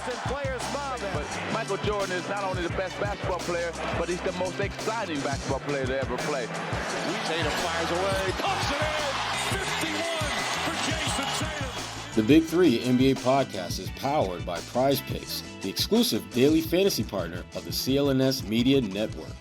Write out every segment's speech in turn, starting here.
Boston players mob him. But Michael Jordan is not only the best basketball player, but he's the most exciting basketball player to ever play. Tatum fires away, pumps it in, 51 for Jason Tatum. The Big Three NBA podcast is powered by Prize Picks, the exclusive daily fantasy partner of the CLNS Media Network.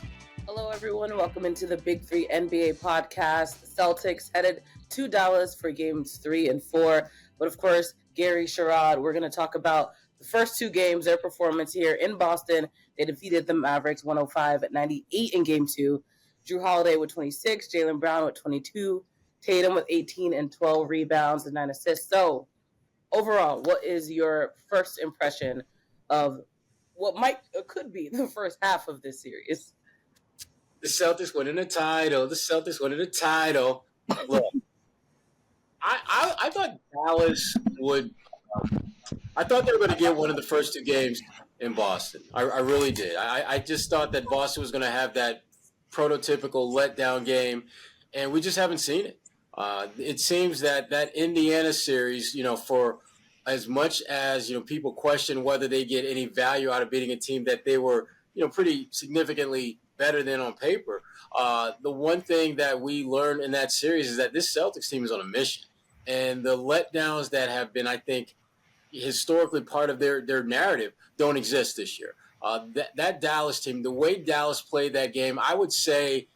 Hello, everyone. Welcome into the Big Three NBA podcast. The Celtics headed to Dallas for games 3 and 4. But of course, Gary, Sherrod, we're going to talk about the first two games, their performance here in Boston. They defeated the Mavericks 105-98 in game 2. Jrue Holiday with 26, Jaylen Brown with 22, Tatum with 18 and 12 rebounds and 9 assists. So, overall, what is your first impression of what could be the first half of this series? The Celtics winning the title. Look, I thought Dallas would. I thought they were going to get one of the first two games in Boston. I really did. I just thought that Boston was going to have that prototypical letdown game, and we just haven't seen it. It seems that Indiana series, for as much as people question whether they get any value out of beating a team that they were, pretty significantly better than on paper. The one thing that we learned in that series is that this Celtics team is on a mission, and the letdowns that have been, I think, historically part of their narrative don't exist this year. That Dallas team, the way Dallas played that game, I would say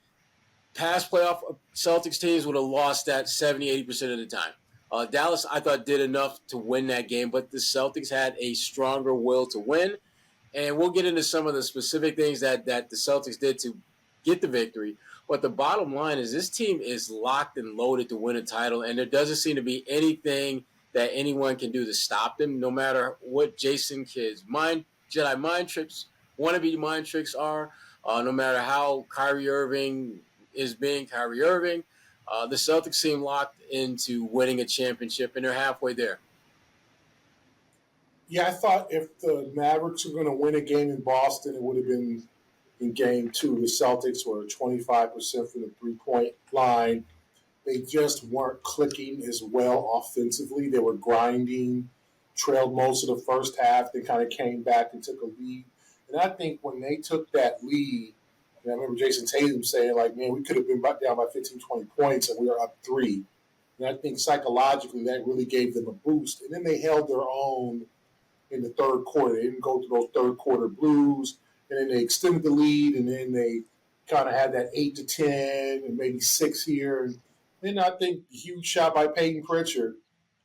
past playoff Celtics teams would have lost that 70-80% of the time. Dallas, I thought, did enough to win that game, but the Celtics had a stronger will to win. And we'll get into some of the specific things that the Celtics did to get the victory. But the bottom line is this team is locked and loaded to win a title, and there doesn't seem to be anything that anyone can do to stop them, no matter what Jason Kidd's Jedi mind tricks, wannabe mind tricks are, no matter how Kyrie Irving is being Kyrie Irving. The Celtics seem locked into winning a championship, and they're halfway there. Yeah, I thought if the Mavericks were going to win a game in Boston, it would have been in game 2. The Celtics were 25% from the three-point line. They just weren't clicking as well offensively. They were grinding, trailed most of the first half. They kind of came back and took a lead. And I think when they took that lead, and I remember Jason Tatum saying, man, we could have been down by 15, 20 points, and we were up 3. And I think psychologically that really gave them a boost. And then they held their own in the third quarter. They didn't go through those third quarter blues. And then they extended the lead, and then they kind of had that 8-10 and maybe 6 here. And then I think the huge shot by Peyton Pritchard.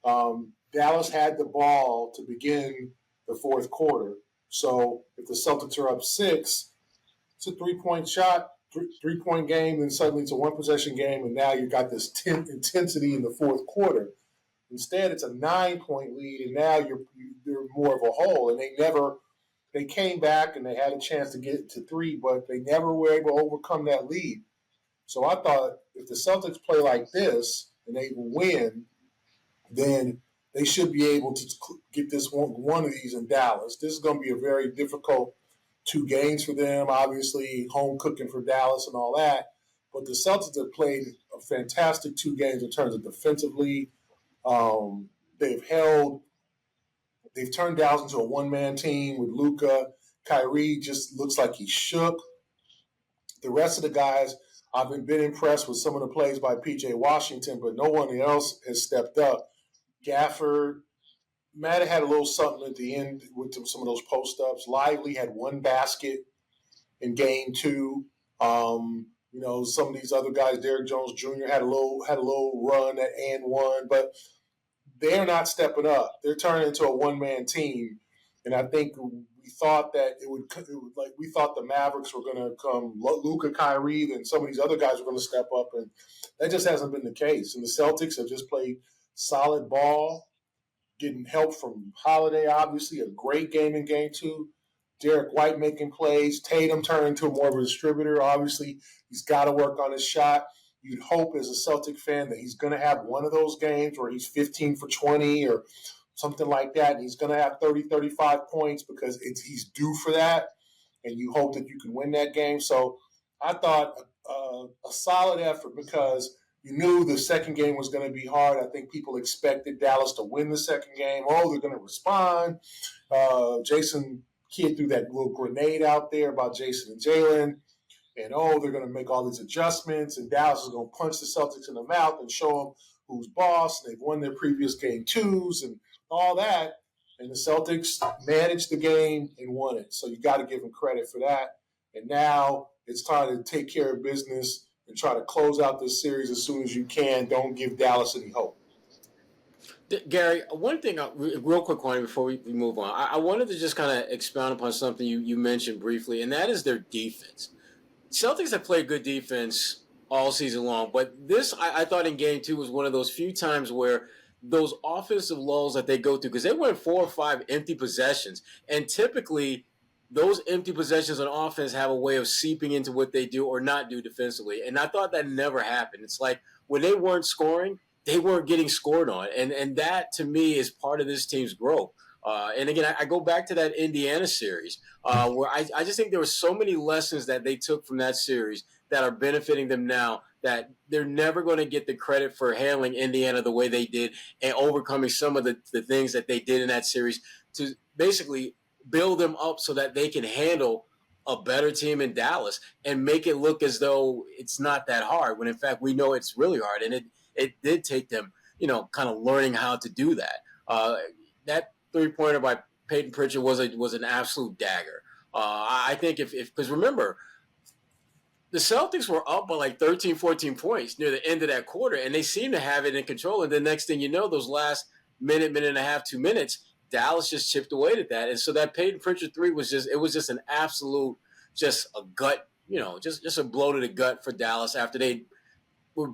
Dallas had the ball to begin the fourth quarter. So if the Celtics are up 6, it's a three-point shot, three-point game, and suddenly it's a one-possession game, and now you've got this intensity in the fourth quarter. Instead, it's a 9-point lead, and now you're more of a hole. And they came back and they had a chance to get to 3, but they never were able to overcome that lead. So I thought if the Celtics play like this and they win, then they should be able to get this one of these in Dallas. This is going to be a very difficult 2 games for them, obviously home cooking for Dallas and all that. But the Celtics have played a fantastic 2 games in terms of defensively. They've turned Dallas into a one-man team with Luka. Kyrie just looks like he's shook. The rest of the guys, I've been impressed with some of the plays by P.J. Washington, but no one else has stepped up. Gafford, Matt had a little something at the end with some of those post-ups. Lively had 1 basket in game 2. Some of these other guys, Derrick Jones Jr. had a little run at and 1, but they're not stepping up. They're turning into a one-man team, and I think we thought that we thought the Mavericks were going to come Luka, Kyrie, then some of these other guys were going to step up, and that just hasn't been the case. And the Celtics have just played solid ball, getting help from Holiday, obviously, a great game in game 2. Derek White making plays. Tatum turning into more of a distributor. Obviously, he's got to work on his shot. You'd hope as a Celtic fan that he's going to have one of those games where he's 15 for 20 or something like that, and he's going to have 30, 35 points because he's due for that, and you hope that you can win that game. So I thought a solid effort because You knew the second game was going to be hard. I think people expected Dallas to win the second game. Oh, they're going to respond. Jason Kidd threw that little grenade out there about Jason and Jalen. And, they're going to make all these adjustments. And Dallas is going to punch the Celtics in the mouth and show them who's boss. They've won their previous game 2s and all that. And the Celtics managed the game and won it. So you got to give them credit for that. And now it's time to take care of business and try to close out this series as soon as you can. Don't give Dallas any hope. Gary, one thing, real quick, Kwani, before we move on, I wanted to just kind of expound upon something you mentioned briefly, and that is their defense. Celtics have played good defense all season long, but this, I thought in Game 2 was one of those few times where those offensive lulls that they go through, because they went 4 or 5 empty possessions, and typically those empty possessions on offense have a way of seeping into what they do or not do defensively, and I thought that never happened. It's like when they weren't scoring, they weren't getting scored on, and that, to me, is part of this team's growth. And again, I go back to that Indiana series where I just think there were so many lessons that they took from that series that are benefiting them now, that they're never going to get the credit for handling Indiana the way they did and overcoming some of the things that they did in that series to basically build them up so that they can handle a better team in Dallas and make it look as though it's not that hard, when in fact we know it's really hard. And it did take them, kind of learning how to do that. That three-pointer by Peyton Pritchard was an absolute dagger. I think because remember, the Celtics were up by like 13, 14 points near the end of that quarter, and they seemed to have it in control. And the next thing you know, those last minute and a half, 2 minutes, Dallas just chipped away at that. And so that Peyton Pritchard three was just an absolute, just a gut, just a blow to the gut for Dallas after they were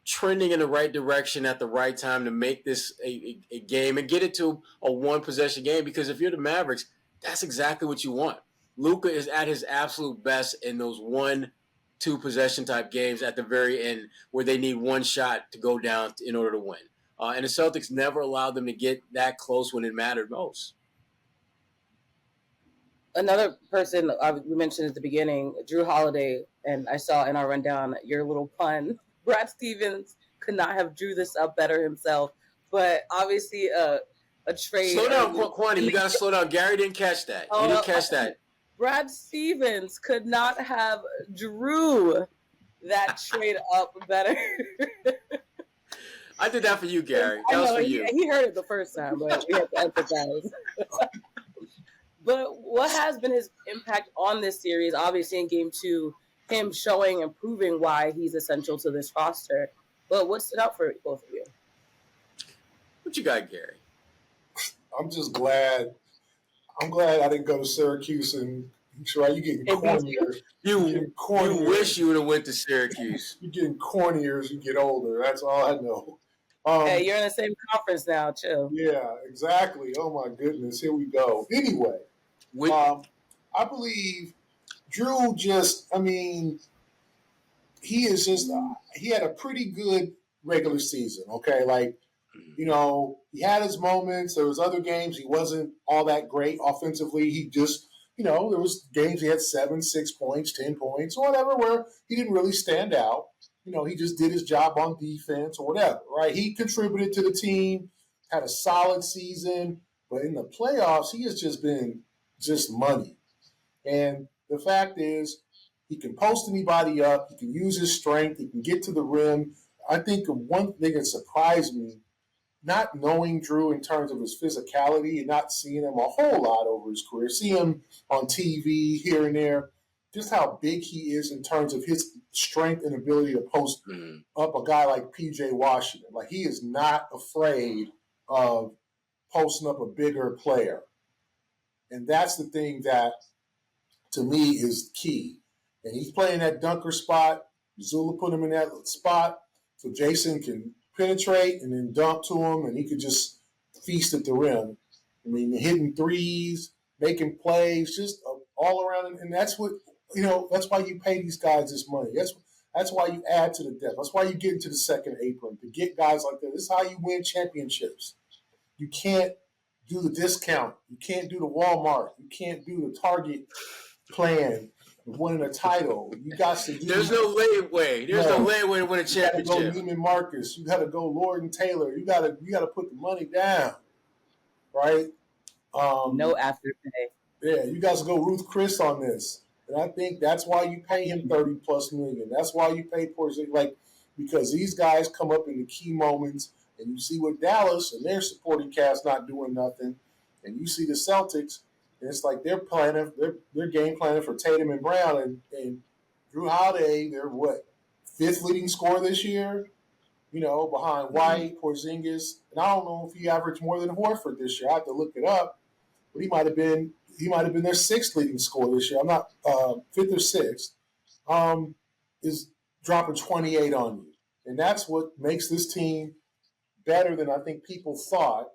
trending in the right direction at the right time to make this a game and get it to a one-possession game. Because if you're the Mavericks, that's exactly what you want. Luka is at his absolute best in those 1-2 possession type games at the very end where they need one shot to go down in order to win. And the Celtics never allowed them to get that close when it mattered most. Another person we mentioned at the beginning, Jrue Holiday, and I saw in our rundown your little pun. Brad Stevens could not have drew this up better himself, but obviously a trade. Slow down, Kwani. You got to slow down. Gary didn't catch that. He didn't catch that. Brad Stevens could not have drew that trade up better. I did that for you, Gary. That was for you. He heard it the first time, but we have to emphasize. But what has been his impact on this series? Obviously, in Game 2, him showing and proving why he's essential to this roster. But what stood out for both of you? What you got, Gary? I'm just glad. I'm glad I didn't go to Syracuse and Sherrod, you getting cornier. You wish you would have went to Syracuse. You're getting cornier as you get older. That's all I know. Hey, you're in the same conference now, chill. Yeah, exactly. Oh my goodness, here we go. Anyway, I believe Jrue he had a pretty good regular season, okay? Like, he had his moments. There was other games he wasn't all that great offensively. He just, there was games he had 7, 6 points, 10 points, or whatever, where he didn't really stand out. He just did his job on defense or whatever, right? He contributed to the team, had a solid season, but in the playoffs, he has just been money. And the fact is, he can post anybody up. He can use his strength. He can get to the rim. I think one thing that surprised me, not knowing Jrue in terms of his physicality and not seeing him a whole lot over his career, see him on TV here and there, just how big he is in terms of his strength and ability to post up a guy like P.J. Washington. Like, he is not afraid of posting up a bigger player. And that's the thing that, to me, is key. And he's playing that dunker spot. Mazzulla put him in that spot so Jason can penetrate and then dunk to him, and he could just feast at the rim. I mean, hitting threes, making plays, just all around. And that's what, that's why you pay these guys this money. That's why you add to the depth. That's why you get into the second apron, to get guys like that. This is how you win championships. You can't do the discount. You can't do the Walmart. You can't do the Target plan. winning a title. You got to do. There's no layaway. There's no layaway to win a championship. You got to go Neiman Marcus. You got to go Lord and Taylor. You got to put the money down, right? No afterpay. Yeah, you guys go Ruth Chris on this, and I think that's why you pay him $30+ million. That's why you pay Porzingis, because these guys come up in the key moments, and you see what Dallas and their supporting cast not doing nothing, and you see the Celtics. And it's like they're game planning for Tatum and Brown, and Jrue Holiday, they're fifth leading scorer this year, behind White, Porzingis, and I don't know if he averaged more than Horford this year. I have to look it up, but he might have been their sixth leading scorer this year. I'm not fifth or sixth. Is dropping 28 on you, and that's what makes this team better than I think people thought.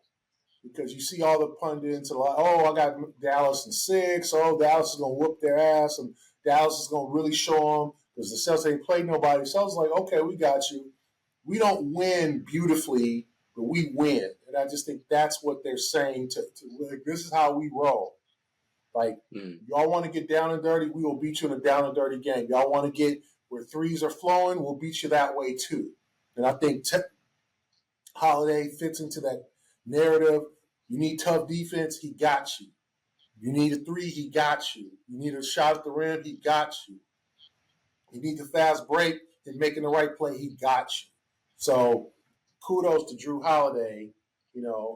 Because you see all the pundits are like, I got Dallas in 6. Oh, Dallas is going to whoop their ass, and Dallas is going to really show them because the Celtics ain't played nobody. So I was like, okay, we got you. We don't win beautifully, but we win. And I just think that's what they're saying this is how we roll. Y'all want to get down and dirty, we will beat you in a down and dirty game. Y'all want to get where threes are flowing, we'll beat you that way too. And I think Holiday fits into that narrative. You need tough defense, he got you. You need a 3, he got you. You need a shot at the rim, he got you. You need the fast break and making the right play, he got you. So kudos to Jrue Holiday.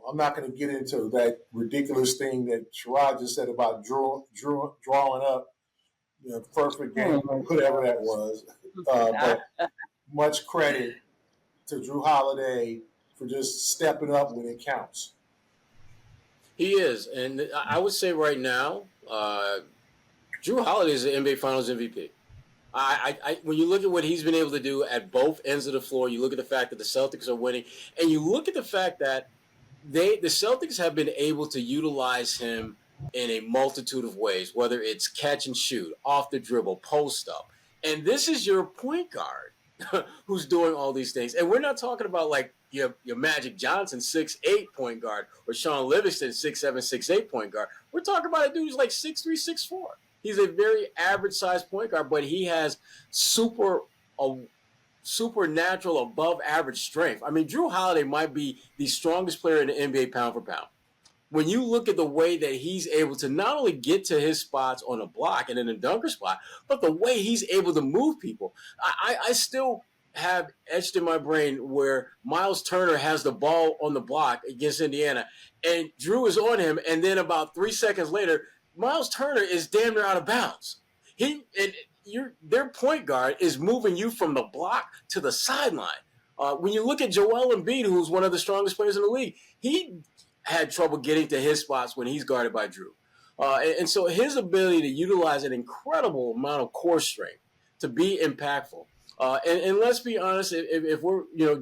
I'm not going to get into that ridiculous thing that Sherrod just said about Drew drawing up the perfect game, whatever that was. But much credit to Jrue Holiday for just stepping up when it counts. He is, and I would say right now, Jrue Holiday is the NBA Finals MVP. When you look at what he's been able to do at both ends of the floor, you look at the fact that the Celtics are winning, and you look at the fact that the Celtics have been able to utilize him in a multitude of ways, whether it's catch and shoot, off the dribble, post up. And this is your point guard who's doing all these things. And we're not talking about your Magic Johnson 6'8" point guard or Sean Livingston 6'7", 6'8" point guard. We're talking about a dude who's 6'3", 6'4". He's a very average-sized point guard, but he has supernatural, above-average strength. I mean, Jrue Holiday might be the strongest player in the NBA pound for pound. When you look at the way that he's able to not only get to his spots on a block and in a dunker spot, but the way he's able to move people. I still have etched in my brain where Miles Turner has the ball on the block against Indiana, and Jrue is on him, and then about 3 seconds later, Miles Turner is damn near out of bounds. Their point guard is moving you from the block to the sideline. When you look at Joel Embiid, who's one of the strongest players in the league, he had trouble getting to his spots when he's guarded by Jrue. And so his ability to utilize an incredible amount of core strength to be impactful. And let's be honest, if we're, you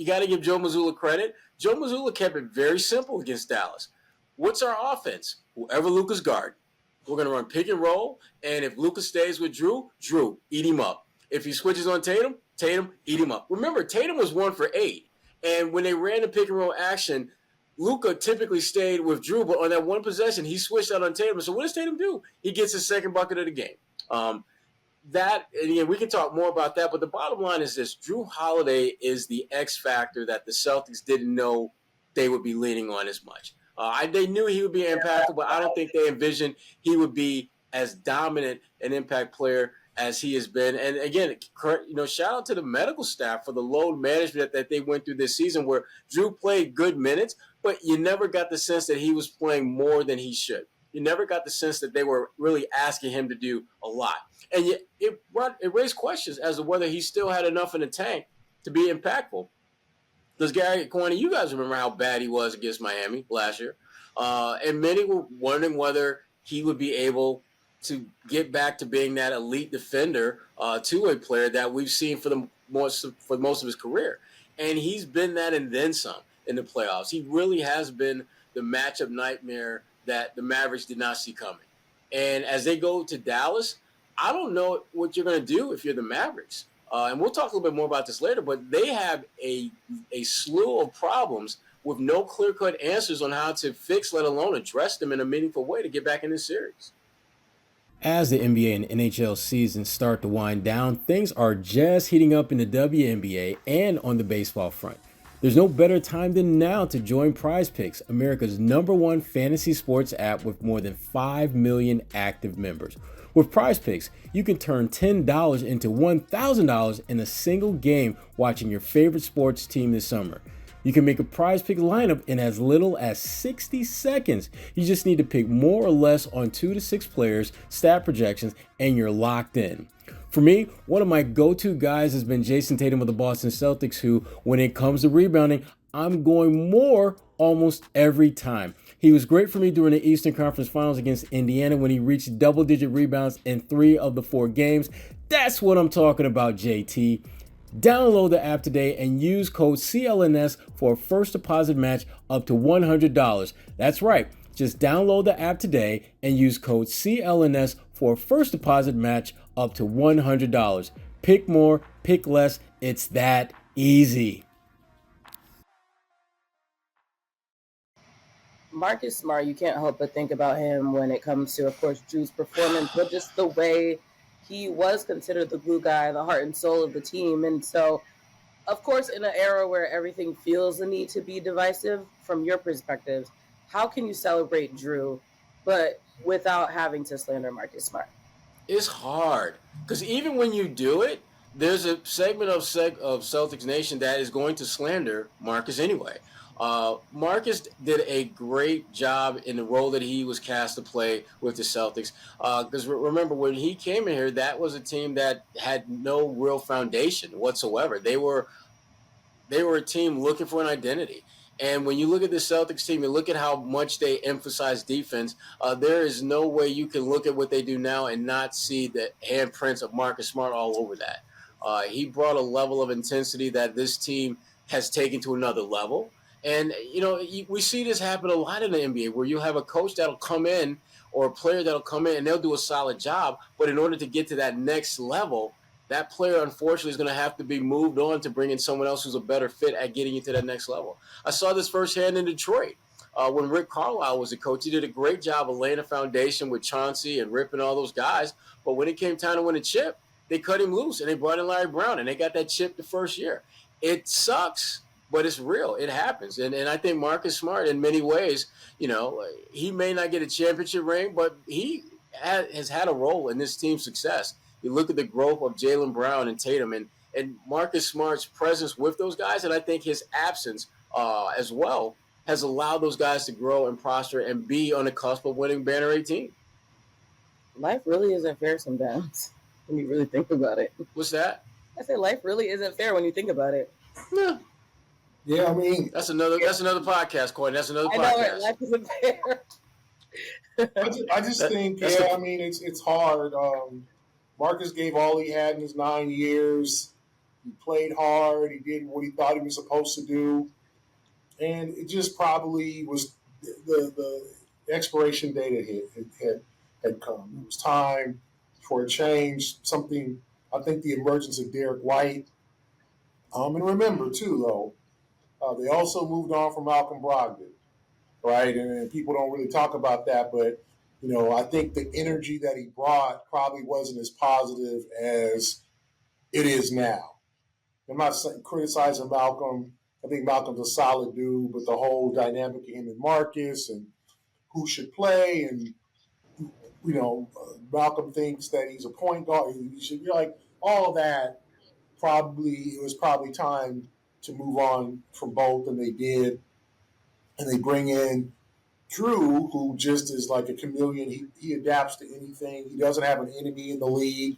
got to give Joe Mazzulla credit. Joe Mazzulla kept it very simple against Dallas. What's our offense? Whoever Luka's guard, we're going to run pick and roll. And if Luka stays with Jrue, eat him up. If he switches on Tatum, eat him up. Remember, Tatum was 1 for 8. And when they ran the pick and roll action, Luka typically stayed with Jrue, but on that one possession, he switched out on Tatum. So what does Tatum do? He gets his second bucket of the game. And again, we can talk more about that, but the bottom line is this. Jrue Holiday is the X factor that the Celtics didn't know they would be leaning on as much. They knew he would be impactful, but I don't think they envisioned he would be as dominant an impact player as he has been. And again, shout out to the medical staff for the load management that they went through this season where Jrue played good minutes, but you never got the sense that he was playing more than he should. You never got the sense that they were really asking him to do a lot. And yet it raised questions as to whether he still had enough in the tank to be impactful. Because Gary, Kwani, you guys remember how bad he was against Miami last year. And many were wondering whether he would be able to get back to being that elite defender to a player that we've seen for most of his career. And he's been that and then some in the playoffs. He really has been the matchup nightmare that the Mavericks did not see coming. And as they go to Dallas, I don't know what you're going to do if you're the Mavericks. And we'll talk a little bit more about this later, but they have a slew of problems with no clear-cut answers on how to fix, let alone address them in a meaningful way to get back in this series. As the NBA and NHL seasons start to wind down, things are just heating up in the WNBA and on the baseball front. There's no better time than now to join Prize Picks, America's #1 fantasy sports app with more than 5 million active members. With Prize Picks, you can turn $10 into $1,000 in a single game watching your favorite sports team this summer. You can make a Prize Pick lineup in as little as 60 seconds. You just need to pick more or less on 2 to 6 players, stat projections, and you're locked in. For me, one of my go-to guys has been Jason Tatum of the Boston Celtics, who, when it comes to rebounding, I'm going more almost every time. He was great for me during the Eastern Conference Finals against Indiana when he reached double-digit rebounds in 3 of the 4 games. That's what I'm talking about, JT. Download the app today and use code CLNS for a first deposit match up to $100. That's right. Just download the app today and use code CLNS for a first deposit match up to $100. Pick more, pick less. It's that easy. Marcus Smart, you can't help but think about him when it comes to, of course, Jrue's performance, but just the way he was considered the glue guy, the heart and soul of the team. And so, of course, in an era where everything feels the need to be divisive, from your perspective, how can you celebrate Jrue, but without having to slander Marcus Smart? It's hard because even when you do it, there's a segment of Celtics Nation that is going to slander Marcus anyway. Marcus did a great job in the role that he was cast to play with the Celtics. Because remember, when he came in here, that was a team that had no real foundation whatsoever. They were a team looking for an identity. And when you look at the Celtics team and look at how much they emphasize defense, there is no way you can look at what they do now and not see the handprints of Marcus Smart all over that. He brought a level of intensity that this team has taken to another level. And, we see this happen a lot in the NBA where you have a coach that'll come in or a player that'll come in and they'll do a solid job. But in order to get to that next level, that player, unfortunately, is going to have to be moved on to bring in someone else who's a better fit at getting you to that next level. I saw this firsthand in Detroit. When Rick Carlisle was the coach, he did a great job of laying a foundation with Chauncey and Rip and all those guys. But when it came time to win a chip, they cut him loose and they brought in Larry Brown and they got that chip the first year. It sucks. But it's real. It happens. And I think Marcus Smart, in many ways, he may not get a championship ring, but he has had a role in this team's success. You look at the growth of Jaylen Brown and Tatum and Marcus Smart's presence with those guys, and I think his absence as well has allowed those guys to grow and prosper and be on the cusp of winning Banner 18. Life really isn't fair sometimes when you really think about it. What's that? I say life really isn't fair when you think about it. Yeah. Yeah, I mean, that's another podcast, Kwani. That's another podcast. I know it. Life isn't fair. I just think, it's hard. Marcus gave all he had in his 9 years. He played hard. He did what he thought he was supposed to do, and it just probably was the expiration date had come. It was time for a change. Something. I think the emergence of Derek White. And remember too, though. They also moved on from Malcolm Brogdon, right? And people don't really talk about that, but, I think the energy that he brought probably wasn't as positive as it is now. I'm not criticizing Malcolm. I think Malcolm's a solid dude, but the whole dynamic of him and Marcus and who should play and, Malcolm thinks that he's a point guard. You're like, all of that it was probably time to move on from both, and they did. And they bring in Jrue, who just is like a chameleon. He adapts to anything. He doesn't have an enemy in the league.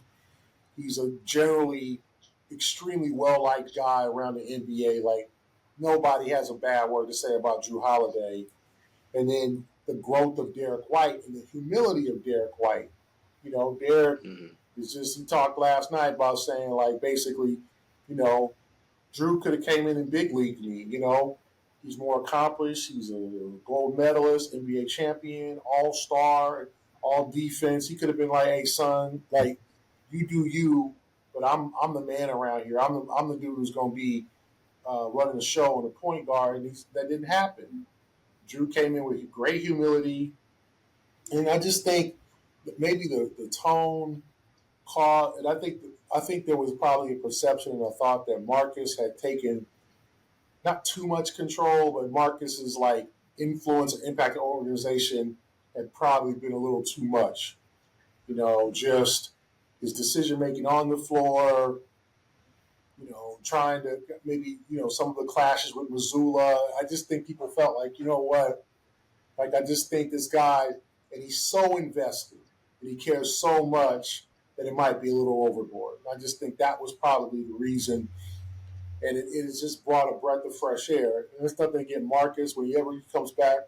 He's a generally extremely well-liked guy around the NBA. Like, nobody has a bad word to say about Jrue Holiday. And then the growth of Derek White and the humility of Derek White. Derek is just, he talked last night about saying, like, basically, Jrue could have came in big league league, He's more accomplished. He's a gold medalist, NBA champion, all-star, all defense. He could have been like, hey, son, like, you do you, but I'm the man around here. I'm the dude who's going to be running the show and the point guard, and that didn't happen. Jrue came in with great humility, and I just think maybe the tone caught, and I think there was probably a perception and a thought that Marcus had taken not too much control, but Marcus's like influence and impact on the organization had probably been a little too much. Just his decision making on the floor, trying to maybe, some of the clashes with Mazzulla. I just think people felt like, you know what? Like, I just think this guy, and he's so invested, and he cares so much that it might be a little overboard. I just think that was probably the reason. And it has just brought a breath of fresh air. And it's nothing against Marcus. Whenever he comes back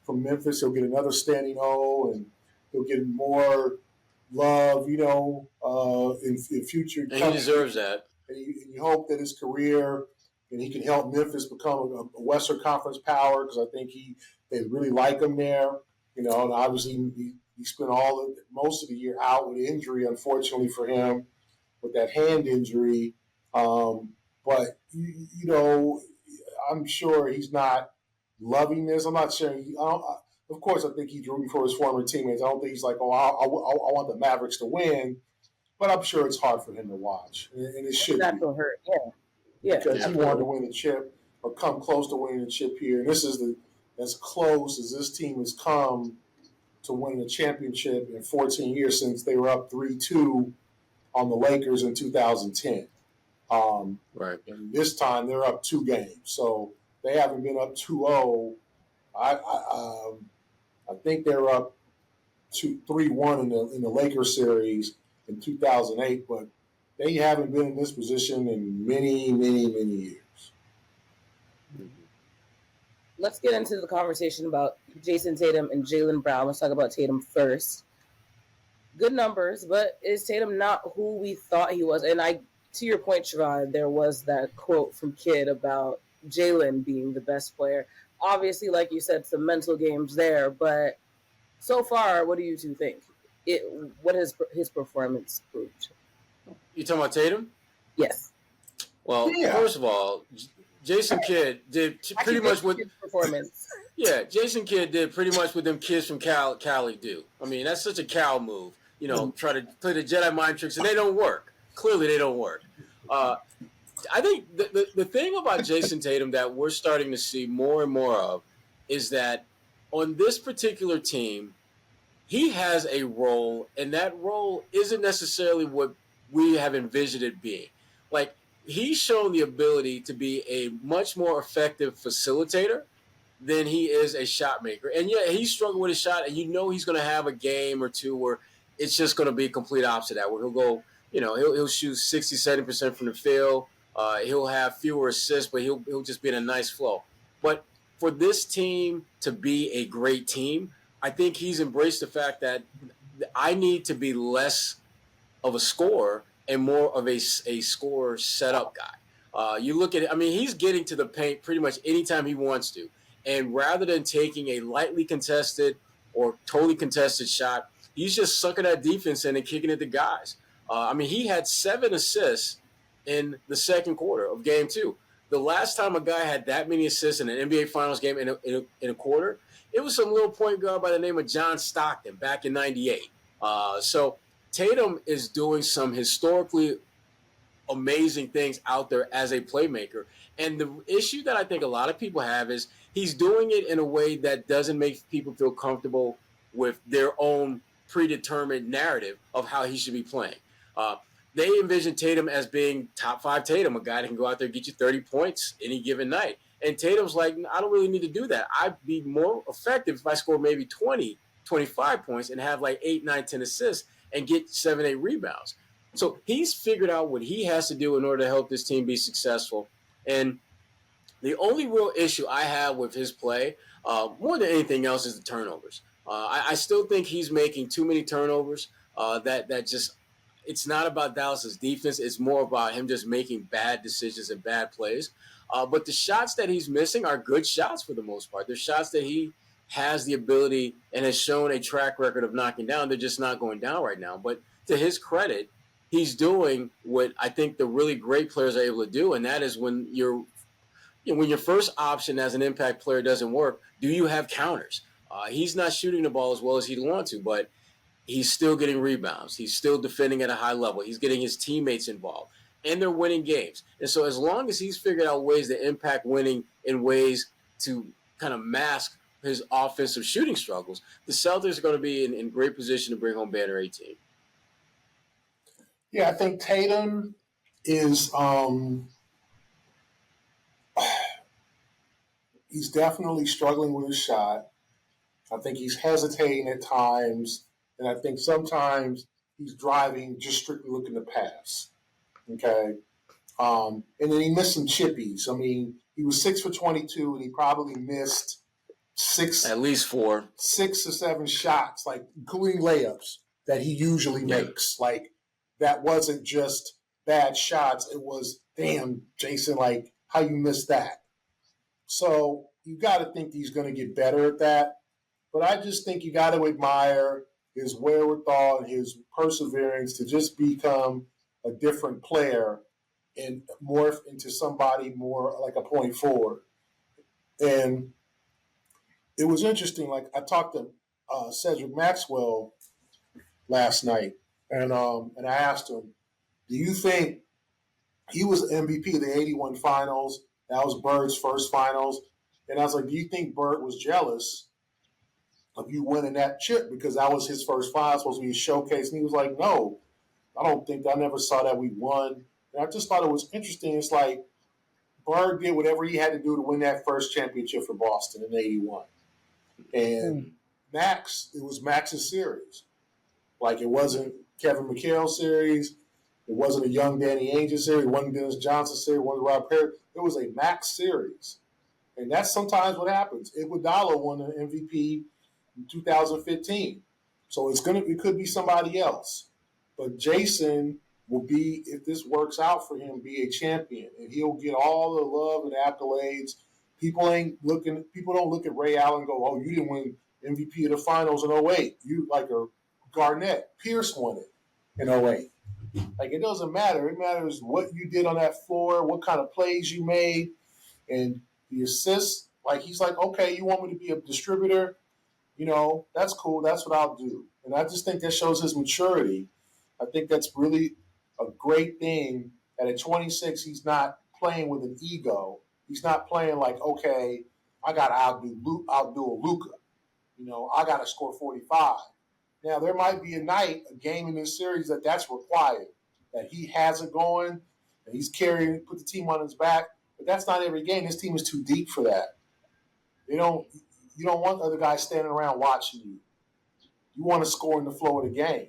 from Memphis, he'll get another standing O, and he'll get more love, in future. And he deserves that. And you hope that his career, and he can help Memphis become a Western Conference power, because I think they really like him there. And obviously he spent most of the year out with injury, unfortunately for him, with that hand injury. But, I'm sure he's not loving this. I'm not sure. Of course, I think he's rooting for his former teammates. I don't think he's like, I want the Mavericks to win. But I'm sure it's hard for him to watch. And it should That will hurt, yeah. Because he wanted to win the chip or come close to winning the chip here. And this is as close as this team has come to winning a championship in 14 years since they were up 3-2 on the Lakers in 2010. Right. And this time they're up 2 games. So they haven't been up 2-0. I think they're up 3-1 in the Lakers series in 2008, but they haven't been in this position in many, many, many years. Let's get into the conversation about Jason Tatum and Jaylen Brown. Let's talk about Tatum first. Good numbers, but is Tatum not who we thought he was? And to your point, Sherrod, there was that quote from Kidd about Jaylen being the best player. Obviously, like you said, some mental games there, but so far, what do you two think? What has his performance proved? You talking about Tatum? Yes. Well, First of all, Jason Kidd did pretty much what performance. Yeah, Jason Kidd did pretty much what them kids from Cali do. I mean, that's such a Cal move. Try to play the Jedi mind tricks, and they don't work. Clearly, they don't work. I think the thing about Jason Tatum that we're starting to see more and more of is that on this particular team, he has a role, and that role isn't necessarily what we have envisioned it being. Like, he's shown the ability to be a much more effective facilitator than he is a shot maker. And yeah, he's struggling with his shot, and he's going to have a game or two where it's just going to be a complete opposite of that, where he'll go, he'll shoot 60, 70% from the field. He'll have fewer assists, but he'll just be in a nice flow. But for this team to be a great team, I think he's embraced the fact that I need to be less of a scorer and more of a scorer setup guy. You look at it, he's getting to the paint pretty much anytime he wants to. And rather than taking a lightly contested or totally contested shot, he's just sucking that defense in and kicking it to guys. He had 7 assists in the second quarter of Game 2. The last time a guy had that many assists in an NBA Finals game in a quarter, it was some little point guard by the name of John Stockton back in '98. So Tatum is doing some historically amazing things out there as a playmaker. And the issue that I think a lot of people have is he's doing it in a way that doesn't make people feel comfortable with their own predetermined narrative of how he should be playing. They envision Tatum as being top 5 Tatum, a guy that can go out there and get you 30 points any given night. And Tatum's like, I don't really need to do that. I'd be more effective if I score maybe 20, 25 points and have like 8, 9, 10 assists and get 7, 8 rebounds. So he's figured out what he has to do in order to help this team be successful. And the only real issue I have with his play, more than anything else, is the turnovers. I still think he's making too many turnovers. That just, it's not about Dallas's defense. It's more about him just making bad decisions and bad plays. But the shots that he's missing are good shots for the most part. They're shots that he has the ability and has shown a track record of knocking down. They're just not going down right now. But to his credit, he's doing what I think the really great players are able to do, and that is when your first option as an impact player doesn't work, do you have counters? He's not shooting the ball as well as he'd want to, but he's still getting rebounds. He's still defending at a high level. He's getting his teammates involved, and they're winning games. And so as long as he's figured out ways to impact winning in ways to kind of mask his offensive shooting struggles, the Celtics are going to be in great position to bring home banner 18. Yeah, I think Tatum is he's definitely struggling with his shot. I think he's hesitating at times, and I think sometimes he's driving just strictly looking to pass. Okay, and then he missed some chippies. I mean, he was 6 for 22, and he probably missed at least 6 or 7 shots, like including layups that he usually makes. Like that wasn't just bad shots; it was damn, Jason, like how you missed that. So you got to think he's going to get better at that. But I just think you got to admire his wherewithal and his perseverance to just become a different player and morph into somebody more like a point forward. And it was interesting. Like I talked to Cedric Maxwell last night, and I asked him, "Do you think he was MVP of the '81 Finals? That was Bird's first Finals." And I was like, "Do you think Bird was jealous of you winning that chip because that was his first finals, supposed to be a showcase?" And he was like, "No, I don't think I never saw that we won." And I just thought it was interesting. It's like Bird did whatever he had to do to win that first championship for Boston in '81. And Max, it was Max's series. Like it wasn't Kevin McHale's series. It wasn't a young Danny Ainge series. It wasn't Dennis Johnson series. It wasn't Rob Perry. It was a Max series. And that's sometimes what happens. Iguodala won the MVP in 2015. So it could be somebody else. But Jason will be, if this works out for him, be a champion. And he'll get all the love and accolades. People don't look at Ray Allen and go, "Oh, you didn't win MVP of the finals in '08. You like a Garnett. Pierce won it in '08. Like it doesn't matter. It matters what you did on that floor, what kind of plays you made, and the assists. Like he's like, "Okay, you want me to be a distributor? That's cool. That's what I'll do." And I just think that shows his maturity. I think that's really a great thing that at 26, he's not playing with an ego. He's not playing like, "Okay, I got to outdo a Luka. I got to score 45. Now, there might be a game in this series that's required, that he has it going, and he's put the team on his back. But that's not every game. This team is too deep for that. You don't want other guys standing around watching you. You want to score in the flow of the game.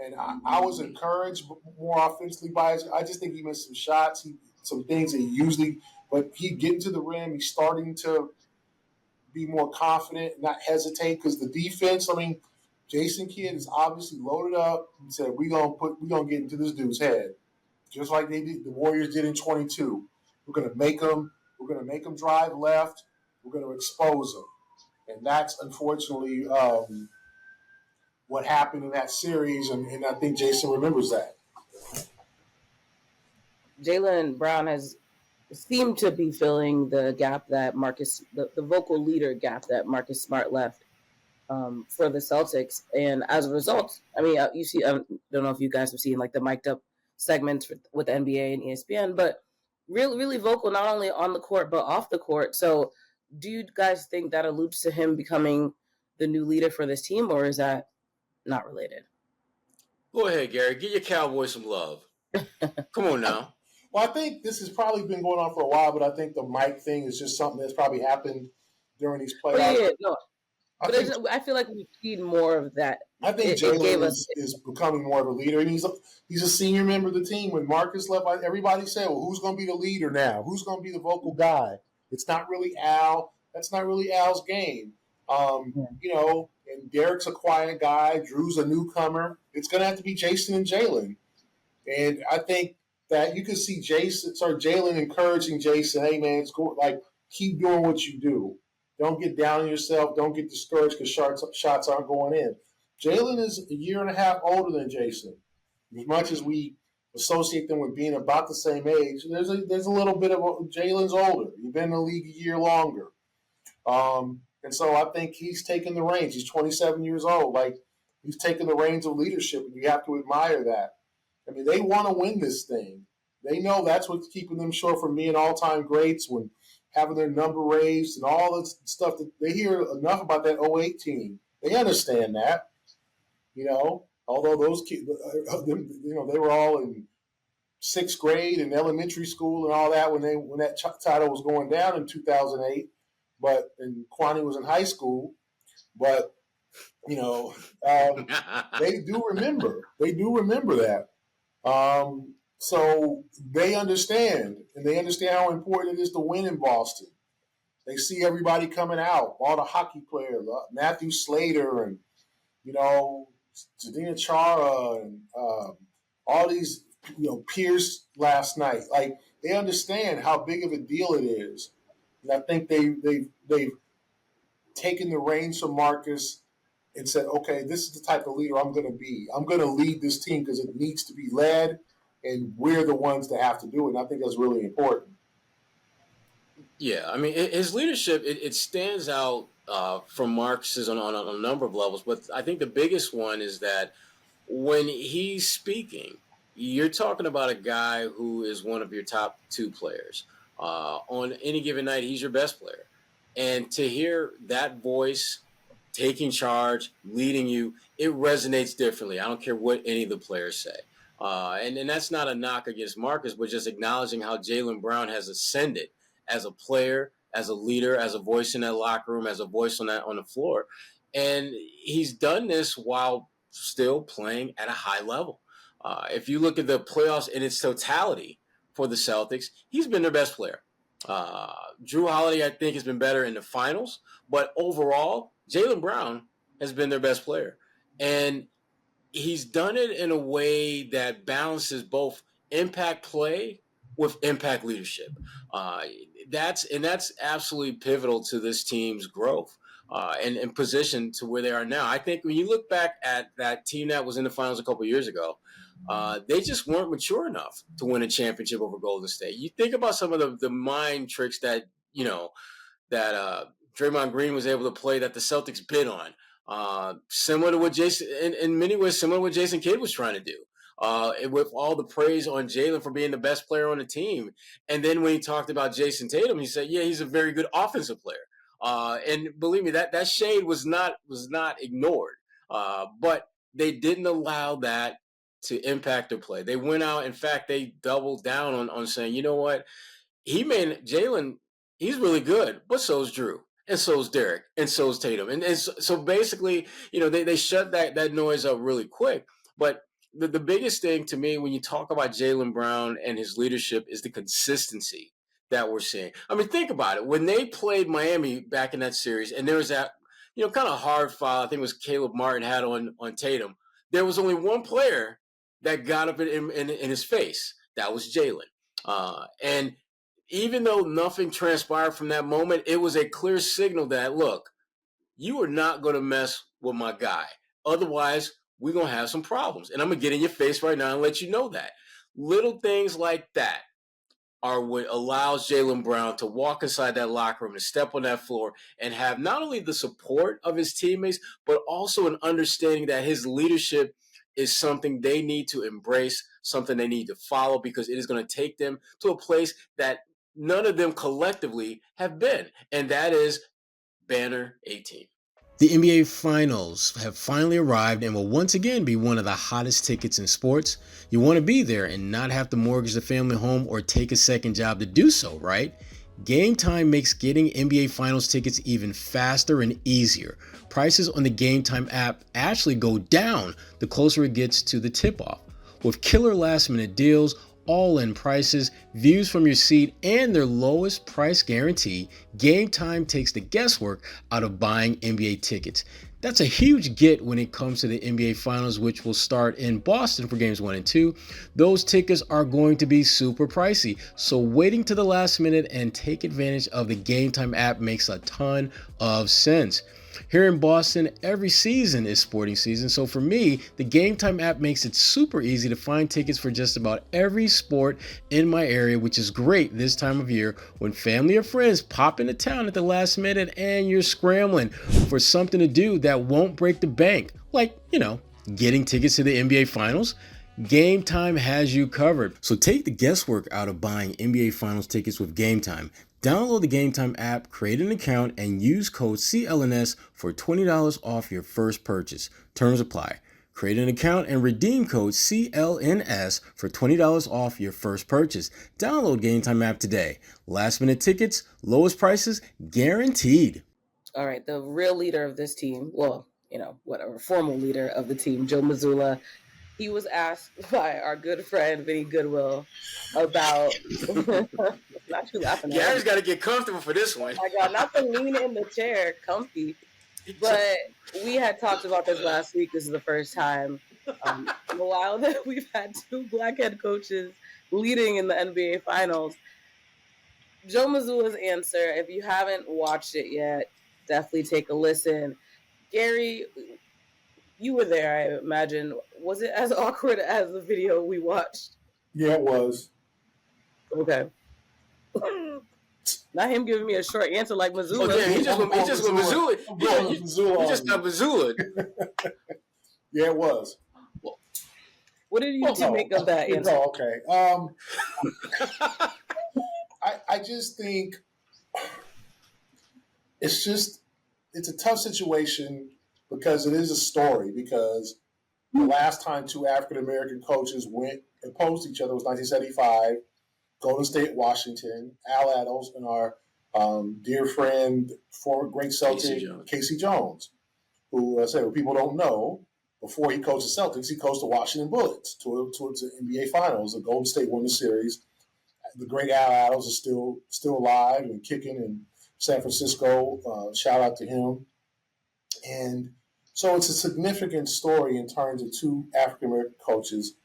And I was encouraged more offensively by his. I just think he missed some shots, some things that he usually – but he getting to the rim. He's starting to be more confident, not hesitate, because the defense, Jason Kidd is obviously loaded up and said, we're gonna get into this dude's head. Just like the Warriors did in 22. We're gonna make them drive left, we're gonna expose them. And that's unfortunately what happened in that series, and I think Jason remembers that. Jaylen Brown has seemed to be filling the gap that the vocal leader gap that Marcus Smart left for the Celtics. And as a result, you see, I don't know if you guys have seen like the mic'd up segments with the NBA and ESPN, but really, really vocal, not only on the court, but off the court. So do you guys think that alludes to him becoming the new leader for this team, or is that not related? Go ahead, Gary. Give your Cowboys some love. Come on now. Well, I think this has probably been going on for a while, but I think the mic thing is just something that's probably happened during these playoffs. I feel like we need more of that. I think Jaylen is becoming more of a leader, and he's a senior member of the team. When Marcus left, everybody said, "Well, who's going to be the leader now? Who's going to be the vocal guy?" It's not really Al. That's not really Al's game. And Derek's a quiet guy. Jrue's a newcomer. It's going to have to be Jason and Jaylen. And I think that you can see Jaylen encouraging Jason, "Hey, man, it's cool. Like, keep doing what you do. Don't get down on yourself. Don't get discouraged because shots aren't going in." Jaylen is a year and a half older than Jason. As much as we associate them with being about the same age, there's a little bit of Jaylen's older. He's been in the league a year longer. And so I think he's taking the reins. He's 27 years old. Like, He's taken the reins of leadership, and you have to admire that. I mean, they want to win this thing. They know that's what's keeping them short from being all-time greats when having their number raised and all this stuff. That they hear enough about that 08 team. They understand that, although those kids, they were all in sixth grade and elementary school and all that when that title was going down in 2008. And Kwani was in high school, but they do remember. They do remember that. So they understand, and they understand how important it is to win in Boston. They see everybody coming out, all the hockey players, Matthew Slater and, Zdeno Chara and all these, Pierce last night. Like, they understand how big of a deal it is. And I think they've taken the reins from Marcus and said, okay, this is the type of leader I'm going to be. I'm going to lead this team because it needs to be led, and we're the ones that have to do it. And I think that's really important. Yeah, I mean, his leadership, it stands out from Marcus's on a number of levels. But I think the biggest one is that when he's speaking, you're talking about a guy who is one of your top two players. On any given night, he's your best player. And to hear that voice taking charge, leading you, it resonates differently. I don't care what any of the players say. And that's not a knock against Marcus, but just acknowledging how Jaylen Brown has ascended as a player, as a leader, as a voice in that locker room, as a voice on the floor. And he's done this while still playing at a high level. If you look at the playoffs in its totality for the Celtics, he's been their best player. Jrue Holiday, I think, has been better in the finals, but overall, Jaylen Brown has been their best player. And he's done it in a way that balances both impact play with impact leadership. That's absolutely pivotal to this team's growth and position to where they are now. I think when you look back at that team that was in the finals a couple of years ago, they just weren't mature enough to win a championship over Golden State. You think about some of the mind tricks that Draymond Green was able to play that the Celtics bid on. Similar to what in many ways, similar to what Jason Kidd was trying to do. With all the praise on Jaylen for being the best player on the team. And then when he talked about Jason Tatum, he said, yeah, he's a very good offensive player. And believe me, that shade was not ignored. But they didn't allow that to impact their play. They went out. In fact, they doubled down on saying, you know what? Jaylen, he's really good, but so is Jrue. And so is Derek. And so is Tatum. And so basically, they shut that noise up really quick. But the biggest thing to me when you talk about Jaylen Brown and his leadership is the consistency that we're seeing. I mean, think about it. When they played Miami back in that series, and there was that, kind of hard foul, I think it was Caleb Martin had on Tatum, there was only one player that got up in his face. That was Jaylen. And even though nothing transpired from that moment, it was a clear signal that, look, you are not going to mess with my guy. Otherwise, we're going to have some problems. And I'm going to get in your face right now and let you know that. Little things like that are what allows Jaylen Brown to walk inside that locker room and step on that floor and have not only the support of his teammates, but also an understanding that his leadership is something they need to embrace, something they need to follow, because it is going to take them to a place that none of them collectively have been. And that is Banner 18. The NBA Finals have finally arrived and will once again be one of the hottest tickets in sports. You want to be there and not have to mortgage the family home or take a second job to do so, right? Game Time makes getting NBA Finals tickets even faster and easier. Prices on the Game Time app actually go down the closer it gets to the tip-off. With killer last-minute deals, all-in prices, views from your seat, and their lowest price guarantee, Game Time takes the guesswork out of buying NBA tickets. That's a huge get when it comes to the NBA Finals, which will start in Boston for games 1 and 2. Those tickets are going to be super pricey, so waiting to the last minute and take advantage of the Game Time app makes a ton of sense. Here in Boston, every season is sporting season, so for me, the Game Time app makes it super easy to find tickets for just about every sport in my area, which is great this time of year when family or friends pop into town at the last minute and you're scrambling for something to do that won't break the bank, like, getting tickets to the NBA Finals, Game Time has you covered. So take the guesswork out of buying NBA Finals tickets with Game Time. Download the Game Time app, create an account, and use code CLNS for $20 off your first purchase. Terms apply. Create an account and redeem code CLNS for $20 off your first purchase. Download Game Time app today. Last minute tickets, lowest prices, guaranteed. All right, the real leader of this team, well, whatever, formal leader of the team, Joe Mazzulla, he was asked by our good friend Vinny Goodwill about not you laughing at Gary's got to get comfortable for this one. Oh my God, not to lean in the chair, comfy. But we had talked about this last week. This is the first time in a while that we've had two black head coaches leading in the NBA Finals. Joe Mazzulla's answer, if you haven't watched it yet, definitely take a listen. Gary, you were there, I imagine. Was it as awkward as the video we watched? Yeah, it was. Okay. Not him giving me a short answer like Mazzulla. Oh, yeah, he just went Mazzulla. You just got Mazzulla. Yeah, it was. What did you two make of that answer? Oh, okay. I just think it's a tough situation because it is a story. Because the last time two African American coaches went opposed each other was 1975. Golden State, Washington, Al Attles, and our dear friend, former great Celtic, Casey Jones, who I said, people don't know, before he coached the Celtics, he coached the Washington Bullets towards the NBA Finals. The Golden State won the series. The great Al Attles is still alive and kicking in San Francisco. Shout out to him. And so it's a significant story in terms of two African American coaches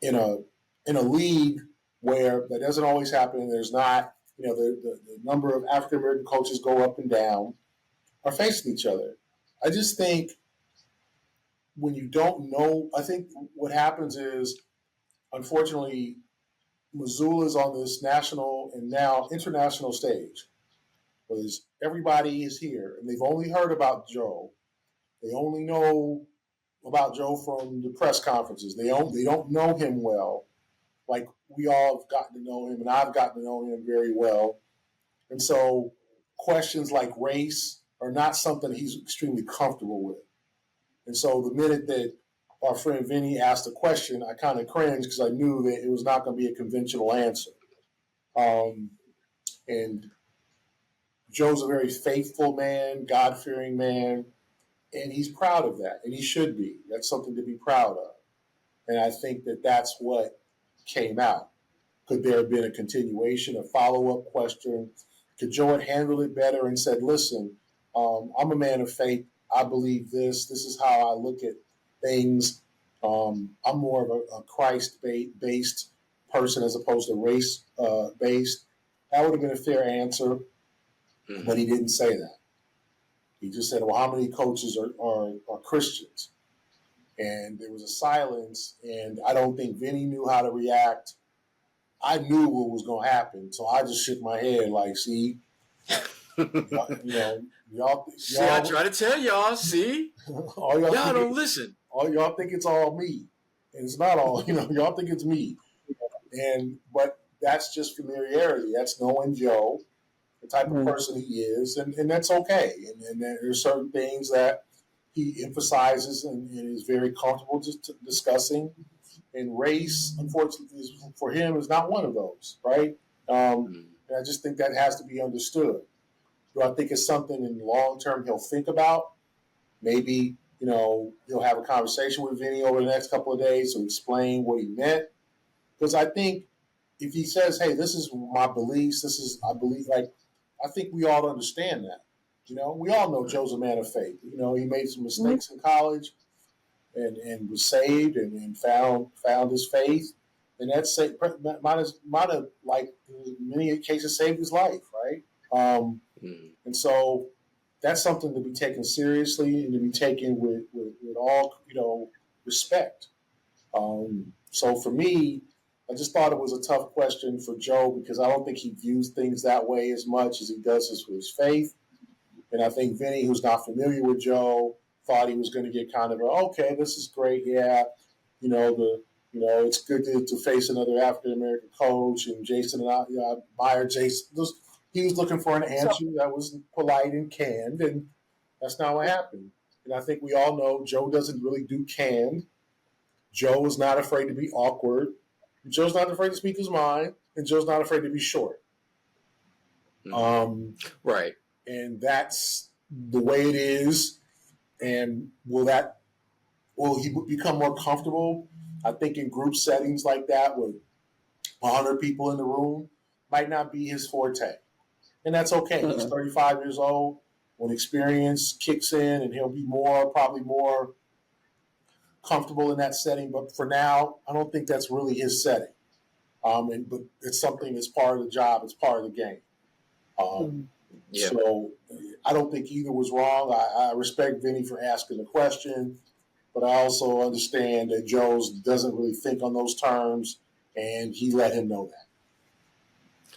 in a league where that doesn't always happen. There's not, the number of African American coaches go up and down, are facing each other. I just think when you don't know, I think what happens is, unfortunately, Mazzulla is on this national and now international stage, because everybody is here and they've only heard about Joe. They only know about Joe from the press conferences. They don't know him well. Like we all have gotten to know him, and I've gotten to know him very well. And so questions like race are not something he's extremely comfortable with. And so the minute that our friend Vinny asked a question, I kind of cringed because I knew that it was not going to be a conventional answer. And Joe's a very faithful man, God-fearing man, and he's proud of that, and he should be. That's something to be proud of. And I think that that's what came out. Could there have been a continuation, a follow-up question? Could Joe have handled it better and said, listen, I'm a man of faith. I believe this. This is how I look at things. I'm more of a Christ-based person as opposed to race-based. That would have been a fair answer, but he didn't say that. He just said, well, how many coaches are Christians? And there was a silence, and I don't think Vinny knew how to react. I knew what was going to happen, so I just shook my head like, see, y'all. See, I try to tell y'all, see? y'all don't listen. All y'all think it's all me, and it's not all, y'all think it's me. But that's just familiarity. That's knowing Joe, the type of person he is, and that's okay. And there's certain things that he emphasizes and is very comfortable just discussing. And race, unfortunately, for him, is not one of those, right? And I just think that has to be understood. Do I think it's something in the long term he'll think about? Maybe, he'll have a conversation with Vinny over the next couple of days to explain what he meant. Because I think if he says, hey, this is my beliefs, I think we all understand that. We all know Joe's a man of faith. He made some mistakes in college and was saved and found his faith. And that's might have, like in many cases, saved his life, right? And so that's something to be taken seriously and to be taken with all, respect. So for me, I just thought it was a tough question for Joe because I don't think he views things that way as much as he does his faith. And I think Vinny, who's not familiar with Joe, thought he was going to get kind of okay, this is great, yeah. It's good to face another African American coach, and Jason and Meyer. He was looking for an answer that was polite and canned, and that's not what happened. And I think we all know Joe doesn't really do canned. Joe is not afraid to be awkward. Joe's not afraid to speak his mind, and Joe's not afraid to be short. Right. And that's the way it is. And will he become more comfortable? I think in group settings like that with 100 people in the room might not be his forte. And that's okay. He's 35 years old. When experience kicks in, and he'll be probably more comfortable in that setting. But for now, I don't think that's really his setting. But it's something that's part of the job. It's part of the game. So I don't think either was wrong. I respect Vinny for asking the question, but I also understand that Joe doesn't really think on those terms, and he let him know that.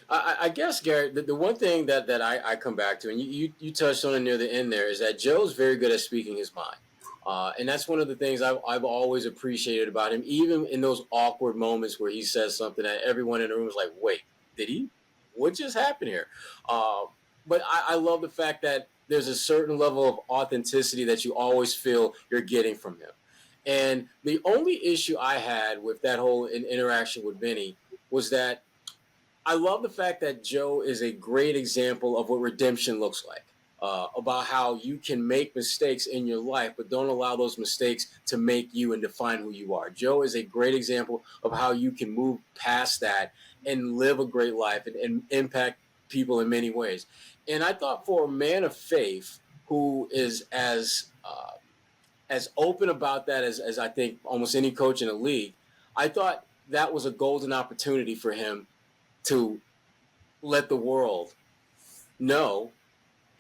I guess, Gary, the one thing that I come back to, and you touched on it near the end there, is that Joe's very good at speaking his mind. And that's one of the things I've always appreciated about him, even in those awkward moments where he says something that everyone in the room is like, wait, did he? What just happened here? But I love the fact that there's a certain level of authenticity that you always feel you're getting from him. And the only issue I had with that whole interaction with Vinny was that I love the fact that Joe is a great example of what redemption looks like, about how you can make mistakes in your life, but don't allow those mistakes to make you and define who you are. Joe is a great example of how you can move past that and live a great life and impact people in many ways. And I thought for a man of faith who is as open about that as I think almost any coach in the league, I thought that was a golden opportunity for him to let the world know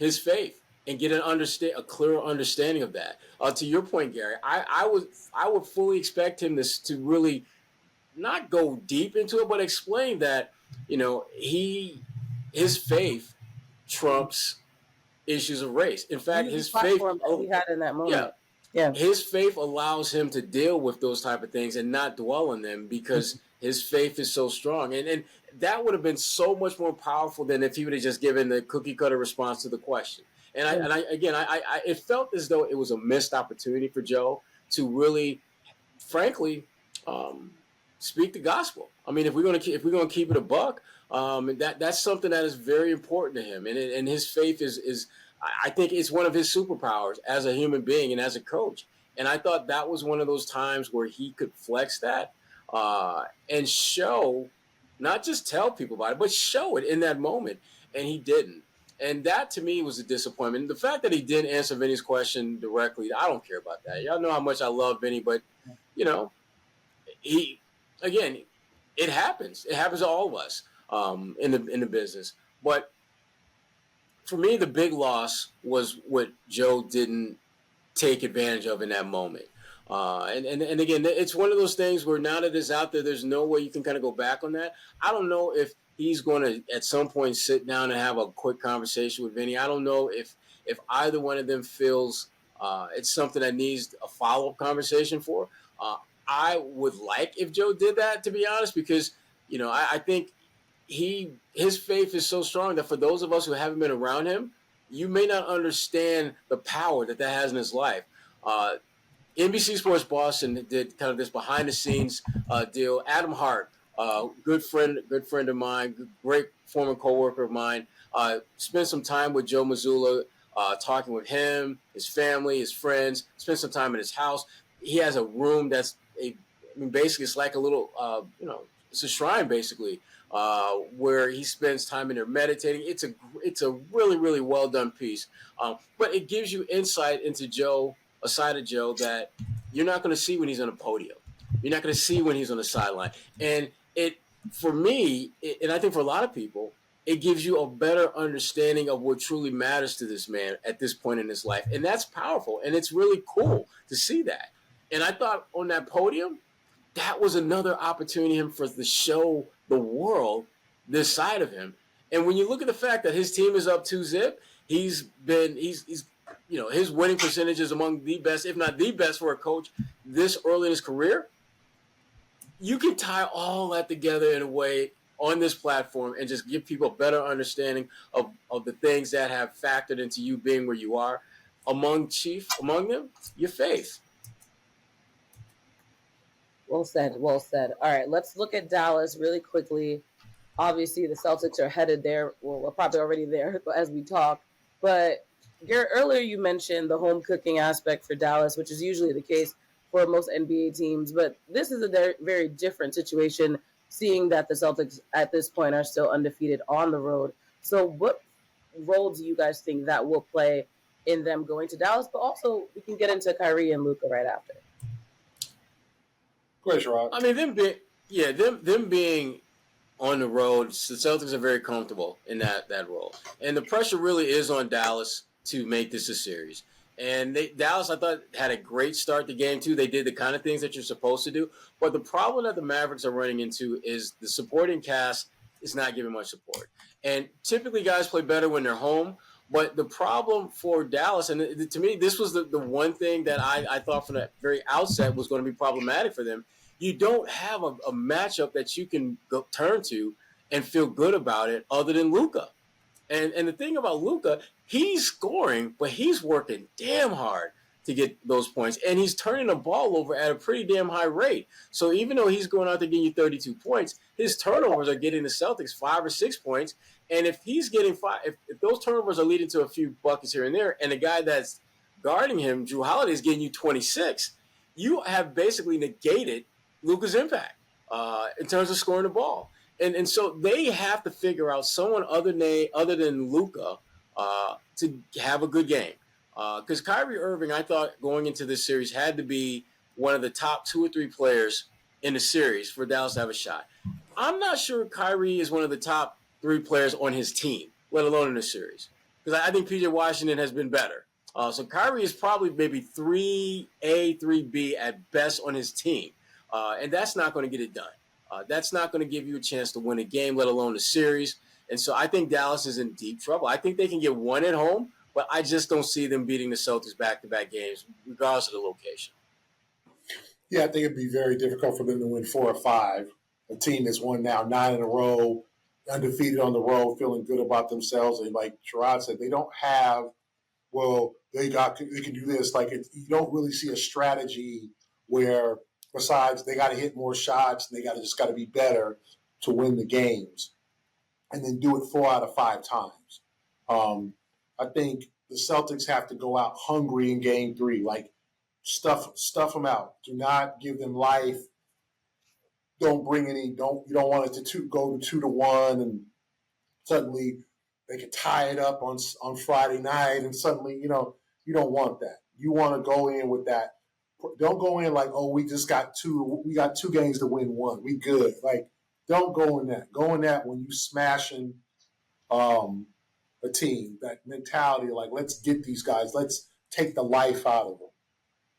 his faith and get a clearer understanding of that. To your point, Gary, I would fully expect him to really not go deep into it, but explain that, his faith trumps issues of race. In fact, his faith that he had in that moment. Yeah. His faith allows him to deal with those type of things and not dwell on them because his faith is so strong. And that would have been so much more powerful than if he would have just given the cookie cutter response to the question. And I it felt as though it was a missed opportunity for Joe to really, frankly, speak the gospel. I mean, if we're gonna keep it a buck, that's something that is very important to him. And his faith is I think it's one of his superpowers as a human being and as a coach. And I thought that was one of those times where he could flex that and show, not just tell people about it, but show it in that moment. And he didn't. And that, to me, was a disappointment. The fact that he didn't answer Vinny's question directly, I don't care about that. Y'all know how much I love Vinny, but, it happens. It happens to all of us in the business. But for me, the big loss was what Joe didn't take advantage of in that moment. And again, it's one of those things where now that it's out there, there's no way you can kind of go back on that. I don't know if he's going to at some point sit down and have a quick conversation with Vinny. I don't know if either one of them feels it's something that needs a follow-up conversation for. I would like if Joe did that, to be honest, because, I think his faith is so strong that for those of us who haven't been around him, you may not understand the power that has in his life. NBC Sports Boston did kind of this behind-the-scenes deal. Adam Hart, good friend of mine, great former coworker of mine, spent some time with Joe Mazzulla, talking with him, his family, his friends. Spent some time in his house. He has a room that's basically it's like a little, it's a shrine basically, where he spends time in there meditating. It's a really, really well done piece, but it gives you insight into Joe. A side of Joe that you're not going to see when he's on a podium. You're not going to see when he's on the sideline. And for me, and I think for a lot of people, it gives you a better understanding of what truly matters to this man at this point in his life. And that's powerful. And it's really cool to see that. And I thought on that podium, that was another opportunity for to show the world this side of him. And when you look at the fact that his team is up 2-0, he's his winning percentage is among the best, if not the best, for a coach this early in his career. You can tie all that together in a way on this platform and just give people a better understanding of the things that have factored into you being where you are. Among them, your faith. Well said. Well said. All right, let's look at Dallas really quickly. Obviously, the Celtics are headed there. Well, we're probably already there as we talk. But Garrett, earlier you mentioned the home cooking aspect for Dallas, which is usually the case for most NBA teams. But this is a very different situation, seeing that the Celtics at this point are still undefeated on the road. So what role do you guys think that will play in them going to Dallas? But also, we can get into Kyrie and Luka right after. Go ahead, Sherrod. I mean, them being on the road, the Celtics are very comfortable in that role. And the pressure really is on Dallas to make this a series. And Dallas, I thought, had a great start to game two. They did the kind of things that you're supposed to do. But the problem that the Mavericks are running into is the supporting cast is not giving much support. And typically guys play better when they're home. But the problem for Dallas, and to me, this was the one thing that I thought from the very outset was going to be problematic for them. You don't have a matchup that you can turn to and feel good about it other than Luka. And the thing about Luka, he's scoring, but he's working damn hard to get those points. And he's turning the ball over at a pretty damn high rate. So even though he's going out to get you 32 points, his turnovers are getting the Celtics 5 or 6 points. And if he's getting if those turnovers are leading to a few buckets here and there, and the guy that's guarding him, Jrue Holiday, is getting you 26, you have basically negated Luka's impact in terms of scoring the ball. And so they have to figure out someone other than Luka to have a good game. Because Kyrie Irving, I thought going into this series, had to be one of the top 2 or 3 players in the series for Dallas to have a shot. I'm not sure Kyrie is one of the top 3 players on his team, let alone in the series. Because I think PJ Washington has been better. So Kyrie is probably maybe 3A, 3B at best on his team. And that's not going to get it done. That's not going to give you a chance to win a game, let alone a series. And so I think Dallas is in deep trouble. I think they can get one at home, but I just don't see them beating the Celtics back-to-back games, regardless of the location. Yeah, I think it'd be very difficult for them to win 4 or 5. A team that's won now 9 in a row, undefeated on the road, feeling good about themselves. And like Sherrod said, they don't have, they can do this. Like you don't really see a strategy where besides they got to hit more shots and they just got to be better to win the games and then do it 4 out of 5 times. I think the Celtics have to go out hungry in game 3, like stuff them out. Do not give them life. Don't bring any. You don't want it to go to 2-1 and suddenly they can tie it up on Friday night and suddenly you don't want that. You want to go in with that. Don't go in like, we got 2 games to win 1. We good. Like, don't go in that. Go in that when you smashing a team, that mentality, like, let's get these guys. Let's take the life out of them,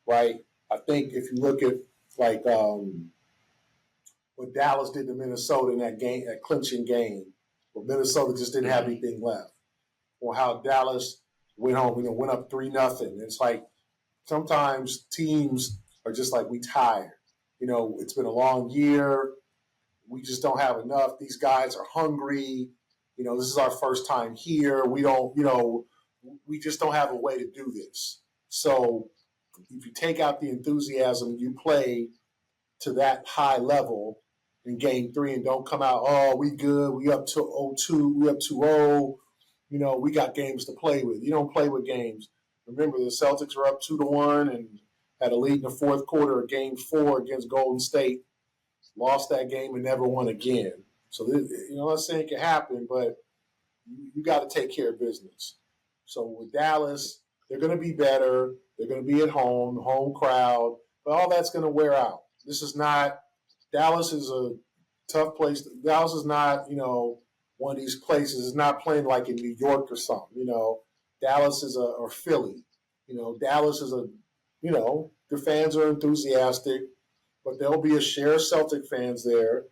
right? I think if you look at, like, what Dallas did to Minnesota in that game, that clinching game, where Minnesota just didn't have anything left, or how Dallas went home, went up 3-0. It's like, sometimes teams are just like, we tired. It's been a long year. We just don't have enough. These guys are hungry. This is our first time here. We just don't have a way to do this. So if you take out the enthusiasm, you play to that high level in game 3 and don't come out, we good. We up to 0-2. We up 2-0. We got games to play with. You don't play with games. Remember, the Celtics were up 2-1 and had a lead in the fourth quarter of Game 4 against Golden State. Lost that game and never won again. So, I'm not saying it can happen, but you got to take care of business. So with Dallas, they're going to be better. They're going to be at home, home crowd, but all that's going to wear out. Dallas is a tough place. Dallas is not, one of these places. It's not playing like in New York or something, Dallas is or Philly. Dallas is the fans are enthusiastic, but there'll be a share of Celtic fans there.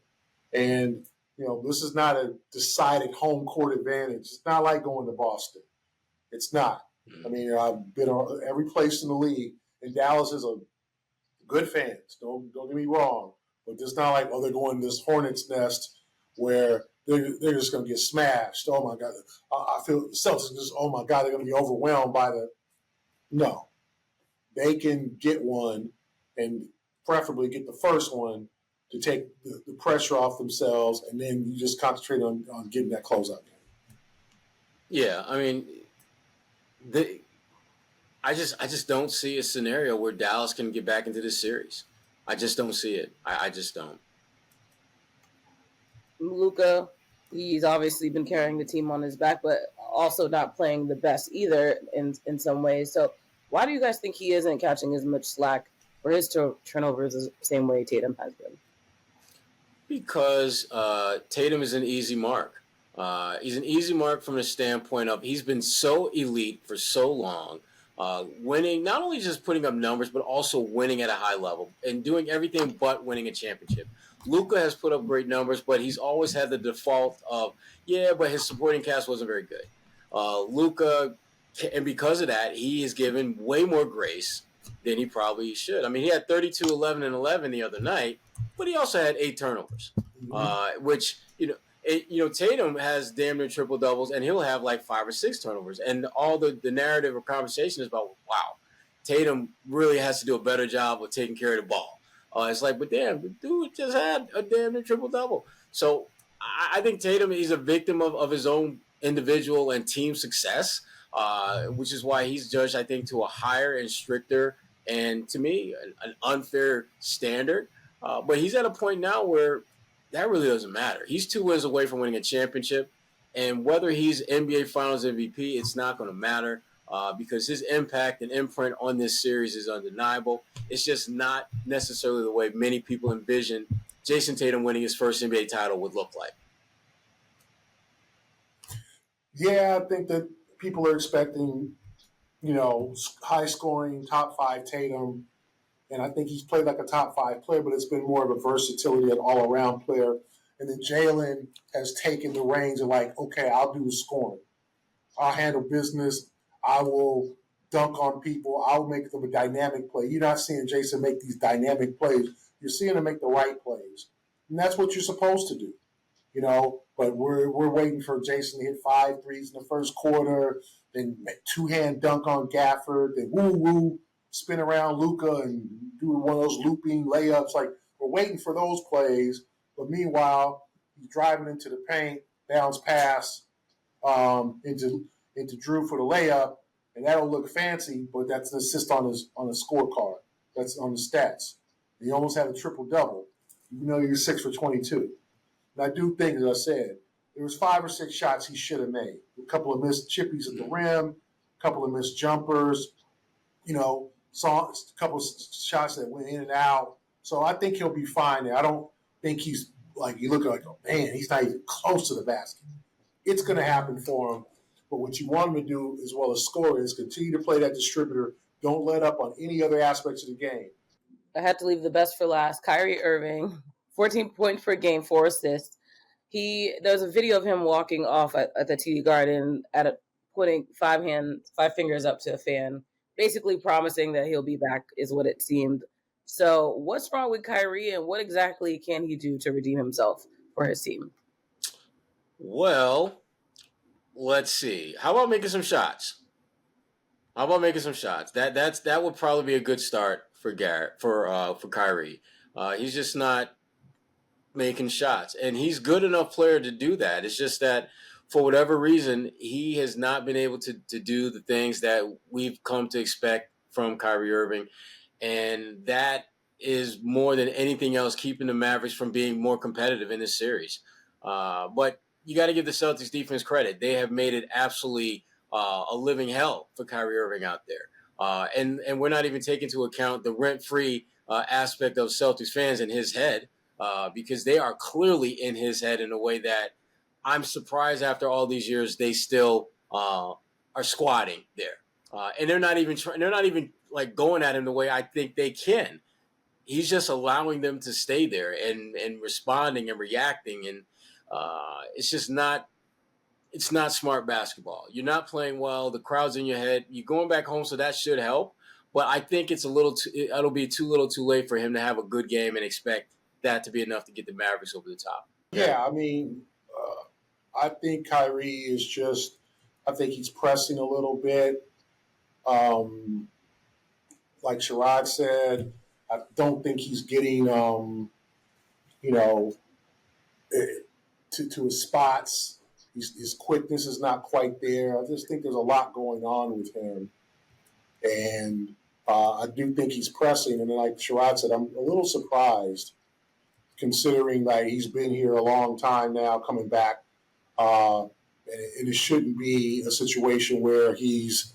And, this is not a decided home court advantage. It's not like going to Boston. It's not. I mean, I've been on every place in the league, and Dallas is a good fans. Don't get me wrong, but it's not like they're going to this hornet's nest where they're just going to get smashed. Oh my God, I feel the Celtics just they're going to be overwhelmed by the. No, they can get one, and preferably get the first one to take the pressure off themselves, and then you just concentrate on getting that closeout game. Yeah, I mean, I just don't see a scenario where Dallas can get back into this series. I just don't see it. I just don't. Luka, he's obviously been carrying the team on his back, but also not playing the best either in some ways. So why do you guys think he isn't catching as much slack for his turnovers the same way Tatum has been? Because Tatum is an easy mark. He's an easy mark from the standpoint of he's been so elite for so long, winning, not only just putting up numbers, but also winning at a high level and doing everything but winning a championship. Luka has put up great numbers, but he's always had the default of, but his supporting cast wasn't very good. Luka, and because of that, he is given way more grace than he probably should. I mean, he had 32, 11, and 11 the other night, but he also had 8 turnovers, which, Tatum has damn near triple doubles, and he'll have like 5 or 6 turnovers. And all the narrative or conversation is about, wow, Tatum really has to do a better job of taking care of the ball. It's like, but damn, the dude just had a damn near triple double. So I think Tatum is a victim of his own individual and team success, which is why he's judged, I think, to a higher and stricter and, to me, an unfair standard. But he's at a point now where that really doesn't matter. He's 2 wins away from winning a championship. And whether he's NBA Finals MVP, it's not going to matter because his impact and imprint on this series is undeniable. It's just not necessarily the way many people envision Jason Tatum winning his first NBA title would look like. Yeah, I think that people are expecting, high-scoring, top-5 Tatum. And I think he's played like a top-5 player, but it's been more of a versatility, an all-around player. And then Jalen has taken the reins of like, okay, I'll do the scoring. I'll handle business. I will dunk on people. I'll make them a dynamic play. You're not seeing Jason make these dynamic plays. You're seeing him make the right plays. And that's what you're supposed to do, But we're waiting for Jason to hit 5 threes in the first quarter, then two-hand dunk on Gafford, then woo-woo, spin around Luka and do one of those looping layups. Like, we're waiting for those plays. But meanwhile, he's driving into the paint, bounce pass into Jrue for the layup, and that'll look fancy, but that's an assist on his scorecard. That's on the stats. And he almost had a triple-double, even though you're 6 for 22. And I do think, as I said, there was 5 or 6 shots he should have made. A couple of missed chippies at the rim, a couple of missed jumpers, saw a couple of shots that went in and out. So I think he'll be fine there. I don't think he's like, you look like, oh, man, he's not even close to the basket. It's going to happen for him. But what you want him to do, as well as score, is continue to play that distributor. Don't let up on any other aspects of the game. I had to leave the best for last. Kyrie Irving, 14 points per game, 4 assists. There's a video of him walking off at the TD Garden putting 5 fingers up to a fan, basically promising that he'll be back is what it seemed. So what's wrong with Kyrie, and what exactly can he do to redeem himself for his team? Well, let's see. How about making some shots? That would probably be a good start for Kyrie. He's just not making shots, and he's good enough player to do that. It's just that for whatever reason, he has not been able to do the things that we've come to expect from Kyrie Irving, and that is more than anything else keeping the Mavericks from being more competitive in this series. But you got to give the Celtics defense credit. They have made it absolutely a living hell for Kyrie Irving out there. And we're not even taking into account the rent-free aspect of Celtics fans in his head, because they are clearly in his head in a way that I'm surprised after all these years they still are squatting there. And they're not even like going at him the way I think they can. He's just allowing them to stay there and responding and reacting, and it's just not it's not smart basketball. You're not playing well. The crowd's in your head. You're going back home, so that should help. But I think it'll be too little too late for him to have a good game and expect that to be enough to get the Mavericks over the top. Yeah, I mean, I think Kyrie is just – I think he's pressing a little bit. Like Sherrod said, I don't think he's getting, to his spots. His quickness is not quite there. I just think there's a lot going on with him. And I do think he's pressing. And like Sherrod said, I'm a little surprised considering that he's been here a long time now coming back. And it shouldn't be a situation where he's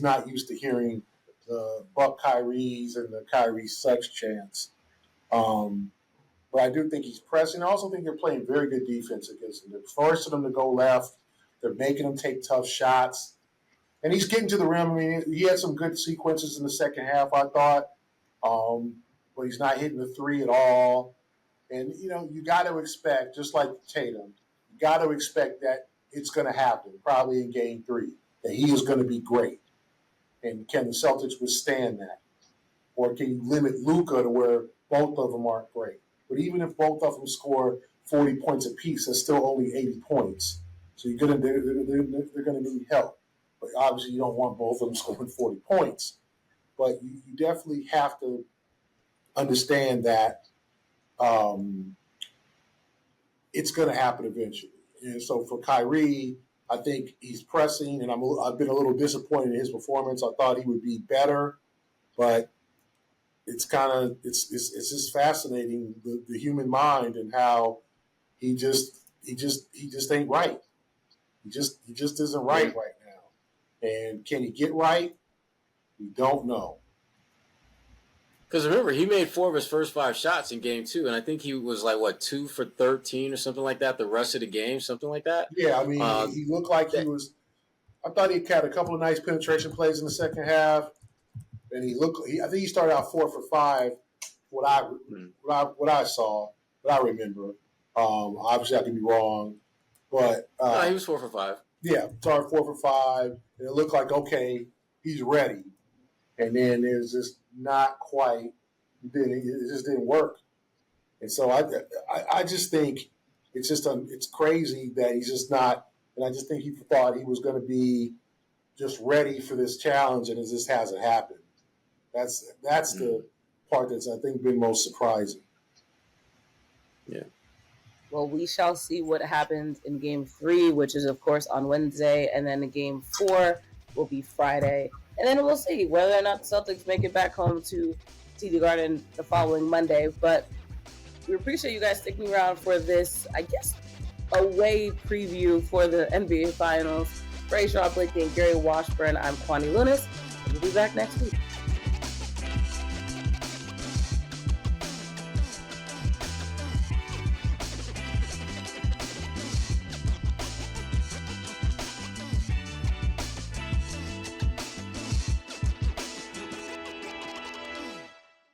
not used to hearing the Buck Kyries and the Kyrie sex chants. But I do think he's pressing. I also think they're playing very good defense against him. They're forcing him to go left. They're making him take tough shots. And he's getting to the rim. I mean, he had some good sequences in the second half, I thought. But he's not hitting the three at all. And, you got to expect, just like Tatum, you got to expect that it's going to happen, probably in Game 3, that he is going to be great. And can the Celtics withstand that? Or can you limit Luka to where both of them aren't great? But even if both of them score 40 points apiece, that's still only 80 points. So they're going to need help. But obviously you don't want both of them scoring 40 points. But you definitely have to understand that it's going to happen eventually. And so for Kyrie, I think he's pressing, and I've been a little disappointed in his performance. I thought he would be better, but it's just fascinating the human mind and how he just ain't right. He just isn't right now. And can he get right? We don't know. Because remember, he made 4 of his first 5 shots in Game 2, and I think he was 2 for 13 or something like that the rest of the game, something like that. Yeah, I mean, he looked like he was. I thought he had a couple of nice penetration plays in the second half, and I think he started out 4 for 5. What I saw, what I remember. Obviously, I could be wrong, but no, he was 4 for 5. Yeah, started 4 for 5, and it looked like okay, he's ready, and then it was just not quite. It just didn't work, and so I just think it's crazy that he's just not. And I just think he thought he was going to be just ready for this challenge, and it just hasn't happened. That's the part that's, I think, been most surprising. Yeah. Well, we shall see what happens in Game 3, which is, of course, on Wednesday, and then Game 4 will be Friday. And then we'll see whether or not the Celtics make it back home to TD Garden the following Monday. But we appreciate you guys sticking around for this, I guess, away preview for the NBA Finals. For Sherrod Blakely and Gary Washburn, I'm Kwani Lunis. We'll be back next week.